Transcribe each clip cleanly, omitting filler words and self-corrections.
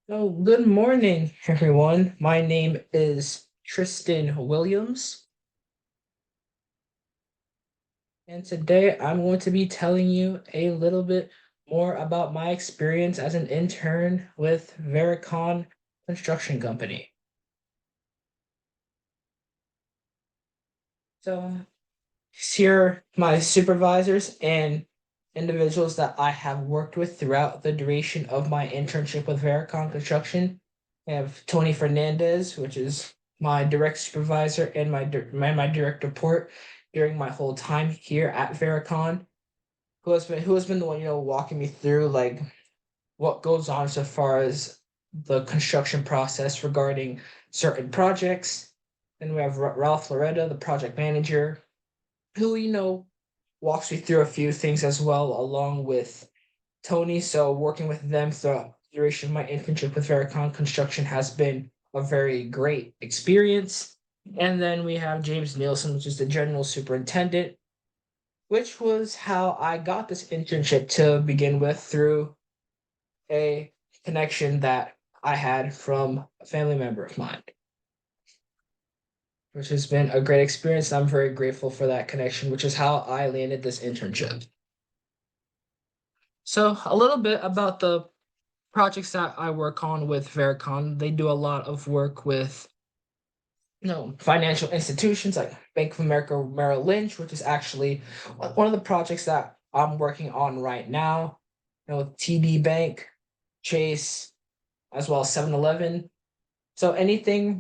Oh, good morning, everyone. My name is Tristan Williams, and today I'm going to be telling you a little bit more about my experience as an intern with Vericon Construction Company. So, here are my supervisors and individuals that I have worked with throughout the duration of my internship with Vericon Construction. I have Tony Fernandez, which is my direct supervisor and my direct report during my whole time here at Vericon, who has been the one walking me through like what goes on so far as the construction process regarding certain projects. Then we have Ralph Loretta, the project manager, who walks me through a few things as well, along with Tony. So working with them throughout the duration of my internship with Vericon Construction has been a very great experience. And then we have James Nielsen, which is the general superintendent, which was how I got this internship to begin with through a connection that I had from a family member of mine, which has been a great experience. I'm very grateful for that connection, which is how I landed this internship. So, a little bit about the projects that I work on with Vericon. They do a lot of work with financial institutions like Bank of America Merrill Lynch, which is actually one of the projects that I'm working on right now. TD Bank, Chase, as well as 7-Eleven. So anything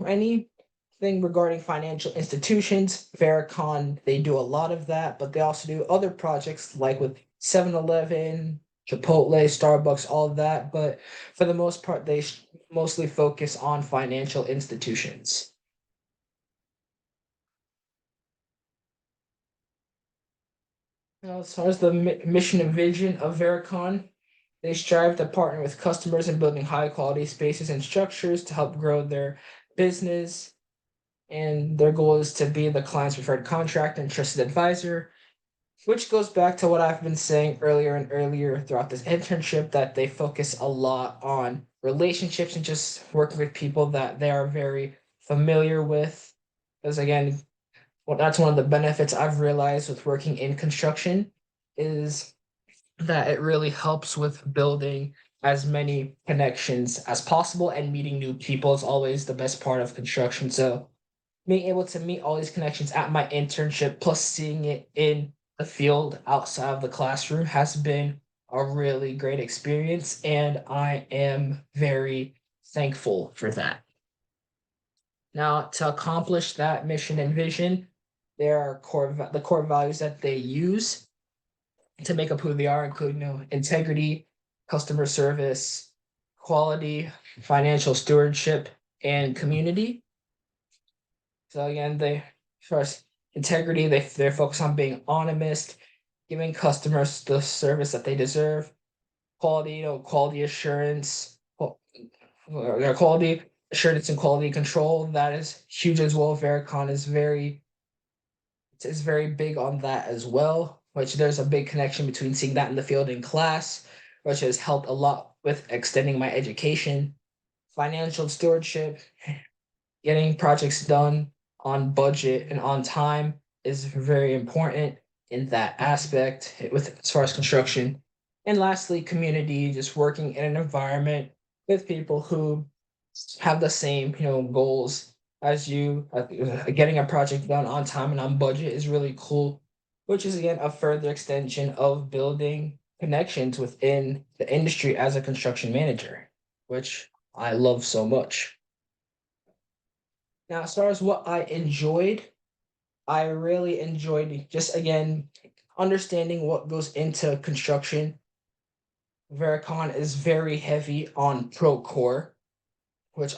regarding financial institutions, Vericon, they do a lot of that, but they also do other projects like with 7-Eleven, Chipotle, Starbucks, all of that. But for the most part, they mostly focus on financial institutions. Now, as far as the mission and vision of Vericon, they strive to partner with customers in building high quality spaces and structures to help grow their business, and their goal is to be the client's preferred contract and trusted advisor, which goes back to what I've been saying earlier and earlier throughout this internship, that they focus a lot on relationships and just working with people that they are very familiar with. Because again, well, that's one of the benefits I've realized with working in construction is that it really helps with building as many connections as possible, and meeting new people is always the best part of construction. So being able to meet all these connections at my internship plus seeing it in the field outside of the classroom has been a really great experience, and I am very thankful for that. Now, to accomplish that mission and vision, there are the core values that they use to make up who they are, including integrity, customer service, quality, financial stewardship, and community. So again, they first integrity, they're focused on being honest, giving customers the service that they deserve. Quality, quality assurance, quality assurance and quality control. That is huge as well. Vericon is very big on that as well, which there's a big connection between seeing that in the field in class, which has helped a lot with extending my education. Financial stewardship, getting projects done on budget and on time is very important in that aspect with as far as construction. And lastly, community, just working in an environment with people who have the same, goals as you. Getting a project done on time and on budget is really cool, which is again a further extension of building connections within the industry as a construction manager, which I love so much. Now, as far as what I really enjoyed just again understanding what goes into construction. Vericon is very heavy on Procore, which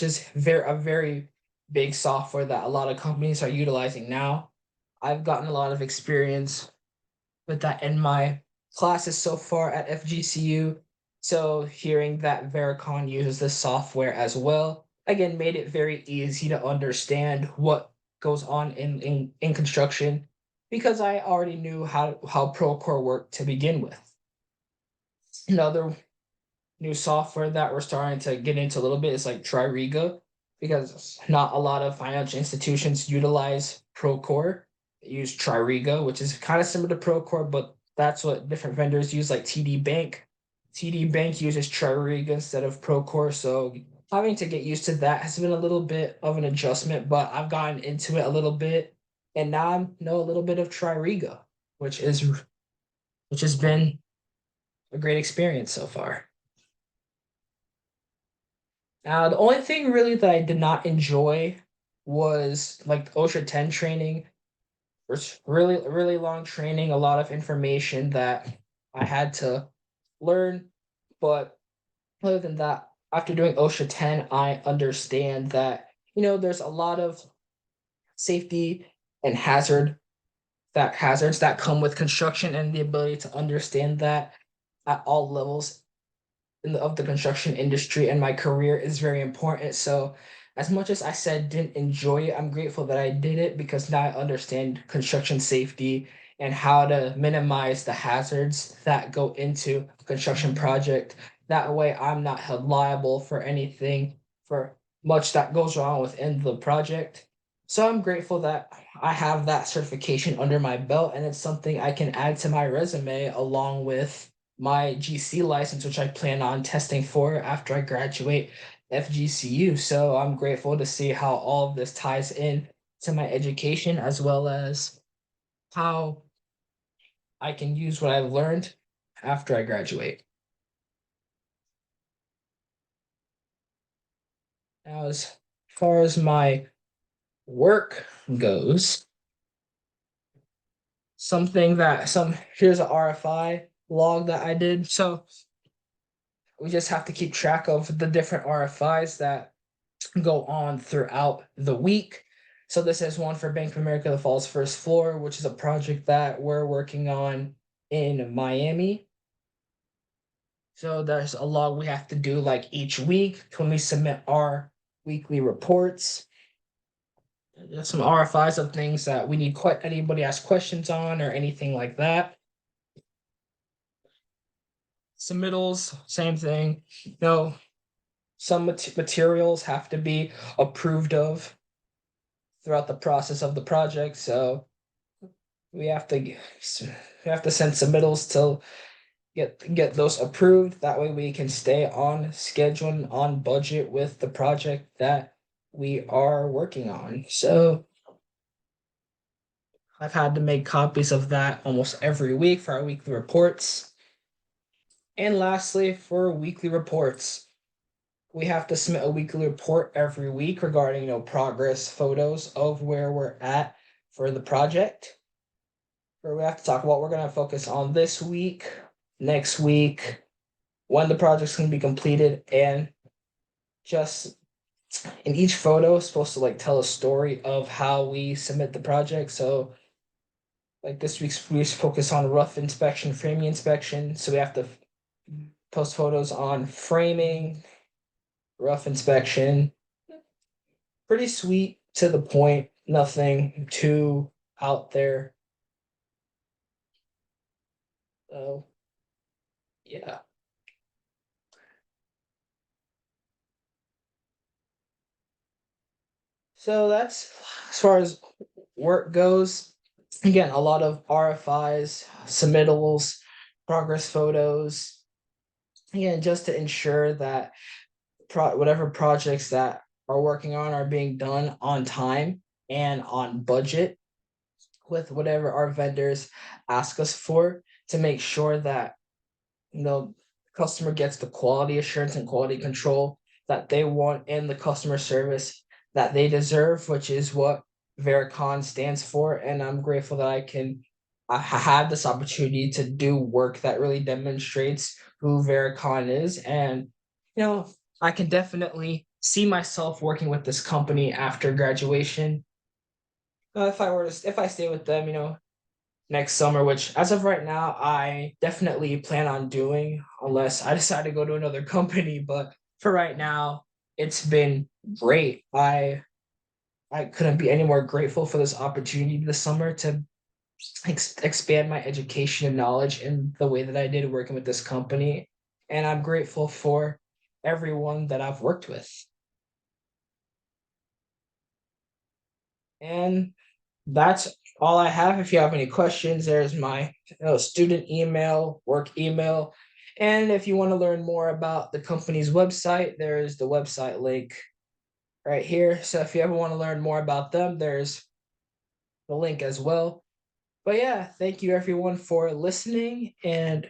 is a very big software that a lot of companies are utilizing now. I've gotten a lot of experience with that in my classes so far at FGCU. So hearing that Vericon uses this software as well, again, made it very easy to understand what goes on in construction, because I already knew how Procore worked to begin with. Another new software that we're starting to get into a little bit is like Tririga, because not a lot of financial institutions utilize Procore. They use Tririga, which is kind of similar to Procore, but that's what different vendors use, like TD Bank. TD Bank uses Tririga instead of Procore, so having to get used to that has been a little bit of an adjustment, but I've gotten into it a little bit, and now I know a little bit of Tririga, which is which has been a great experience so far. The only thing really that I did not enjoy was like OSHA 10 training. It's really long training, a lot of information that I had to learn. But other than that, after doing OSHA 10, I understand that, there's a lot of safety and hazards that come with construction, and the ability to understand that at all levels of the construction industry and my career is very important. So, as much as I said didn't enjoy it, I'm grateful that I did it because now I understand construction safety and how to minimize the hazards that go into a construction project. That way, I'm not held liable for anything, for much that goes wrong within the project. So, I'm grateful that I have that certification under my belt, and it's something I can add to my resume along with my GC license, which I plan on testing for after I graduate FGCU. So I'm grateful to see how all of this ties in to my education, as well as how I can use what I've learned after I graduate. Now, as far as my work goes, here's a RFI log that I did. So we just have to keep track of the different RFIs that go on throughout the week. So this is one for Bank of America, the Falls First Floor, which is a project that we're working on in Miami. So there's a log we have to do like each week when we submit our weekly reports. There's some RFIs of things that we need anybody ask questions on or anything like that. Submittals, same thing. Some materials have to be approved of throughout the process of the project. So we have to send submittals to get those approved. That way we can stay on schedule and on budget with the project that we are working on. So I've had to make copies of that almost every week for our weekly reports. And lastly, for weekly reports, we have to submit a weekly report every week regarding progress photos of where we're at for the project. Where we have to talk about what we're going to focus on this week, next week, when the project's going to be completed, and just in each photo is supposed to like tell a story of how we submit the project. So like this week's we focus on rough inspection, framing inspection. So we have to post photos on framing, rough inspection. Pretty sweet, to the point, nothing too out there. So yeah. So that's as far as work goes. Again, a lot of RFIs, submittals, progress photos. Again, just to ensure that whatever projects that are working on are being done on time and on budget with whatever our vendors ask us for, to make sure that customer gets the quality assurance and quality control that they want and the customer service that they deserve, which is what Vericon stands for. And I'm grateful that I have this opportunity to do work that really demonstrates who Vericon is. And, I can definitely see myself working with this company after graduation. If I stay with them, next summer, which as of right now, I definitely plan on doing unless I decide to go to another company. But for right now, it's been great. I couldn't be any more grateful for this opportunity this summer to expand my education and knowledge in the way that I did working with this company. and I'm grateful for everyone that I've worked with. And that's all I have. If you have any questions, there's my student email, work email. And if you want to learn more about the company's website, there's the website link right here. So if you ever want to learn more about them, there's the link as well. But yeah, thank you everyone for listening. And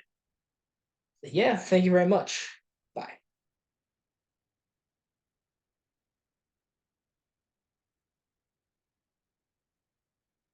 yeah, thank you very much.